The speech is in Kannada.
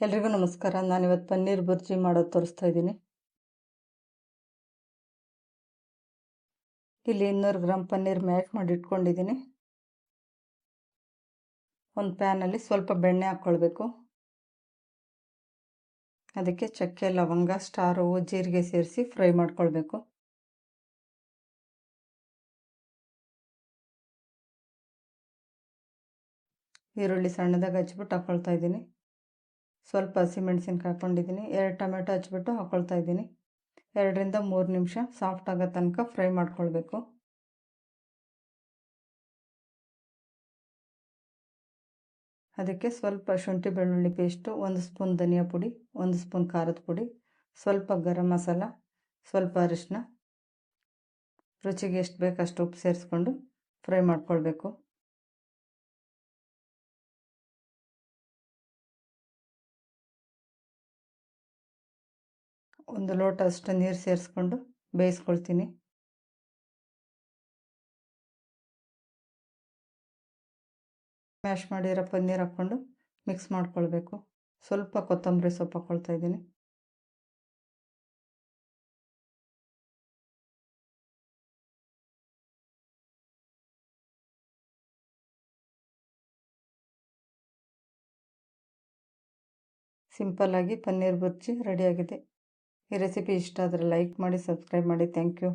ಎಲ್ರಿಗೂ ನಮಸ್ಕಾರ. ನಾನಿವತ್ತು ಪನ್ನೀರ್ ಬುರ್ಜಿ ಮಾಡೋದು ತೋರಿಸ್ತಾ ಇದ್ದೀನಿ. ಇಲ್ಲಿ 200 ಗ್ರಾಮ್ ಪನ್ನೀರ್ ಮ್ಯಾಶ್ ಮಾಡಿ ಇಟ್ಕೊಂಡಿದ್ದೀನಿ. ಒಂದು ಪ್ಯಾನಲ್ಲಿ ಸ್ವಲ್ಪ ಬೆಣ್ಣೆ ಹಾಕ್ಕೊಳ್ಬೇಕು. ಅದಕ್ಕೆ ಚಕ್ಕೆ, ಲವಂಗ, ಸ್ಟಾರ್ ಹೂವು, ಜೀರಿಗೆ ಸೇರಿಸಿ ಫ್ರೈ ಮಾಡ್ಕೊಳ್ಬೇಕು. ಈರುಳ್ಳಿ ಸಣ್ಣದಾಗಿ ಹಚ್ಬಿಟ್ಟು ಹಾಕ್ಕೊಳ್ತಾ ಇದ್ದೀನಿ. ಸ್ವಲ್ಪ ಹಸಿಮೆಣಸಿನ್ಕಾಯಿ ಹಾಕ್ಕೊಂಡಿದ್ದೀನಿ. 2 ಟೊಮೆಟೊ ಹಚ್ಬಿಟ್ಟು ಹಾಕ್ಕೊಳ್ತಾ ಇದ್ದೀನಿ. 2 ರಿಂದ 3 ನಿಮಿಷ ಸಾಫ್ಟ್ ಆಗೋ ತನಕ ಫ್ರೈ ಮಾಡ್ಕೊಳ್ಬೇಕು. ಅದಕ್ಕೆ ಸ್ವಲ್ಪ ಶುಂಠಿ ಬೆಳ್ಳುಳ್ಳಿ ಪೇಸ್ಟು, 1 ಸ್ಪೂನ್ ಧನಿಯಾ ಪುಡಿ, 1 ಸ್ಪೂನ್ ಖಾರದ ಪುಡಿ, ಸ್ವಲ್ಪ ಗರಂ ಮಸಾಲ, ಸ್ವಲ್ಪ ಅರಿಶಿನ, ರುಚಿಗೆ ಎಷ್ಟು ಬೇಕು ಅಷ್ಟು ಉಪ್ಪು ಸೇರಿಸ್ಕೊಂಡು ಫ್ರೈ ಮಾಡ್ಕೊಳ್ಬೇಕು. ಒಂದು ಲೋಟ ಅಷ್ಟು ನೀರು ಸೇರಿಸ್ಕೊಂಡು ಬೇಯಿಸ್ಕೊಳ್ತೀನಿ. ಮ್ಯಾಶ್ ಮಾಡಿರೋ ಪನ್ನೀರ್ ಹಾಕ್ಕೊಂಡು ಮಿಕ್ಸ್ ಮಾಡ್ಕೊಳ್ಬೇಕು. ಸ್ವಲ್ಪ ಕೊತ್ತಂಬರಿ ಸೊಪ್ಪು ಹಾಕ್ಕೊಳ್ತಾ ಇದ್ದೀನಿ. ಸಿಂಪಲ್ಲಾಗಿ ಪನ್ನೀರ್ ಬುರ್ಜಿ ರೆಡಿಯಾಗಿದೆ. ಈ ರೆಸಿಪಿ ಇಷ್ಟ ಆದರೆ ಲೈಕ್ ಮಾಡಿ, ಸಬ್ಸ್ಕ್ರೈಬ್ ಮಾಡಿ. Thank you.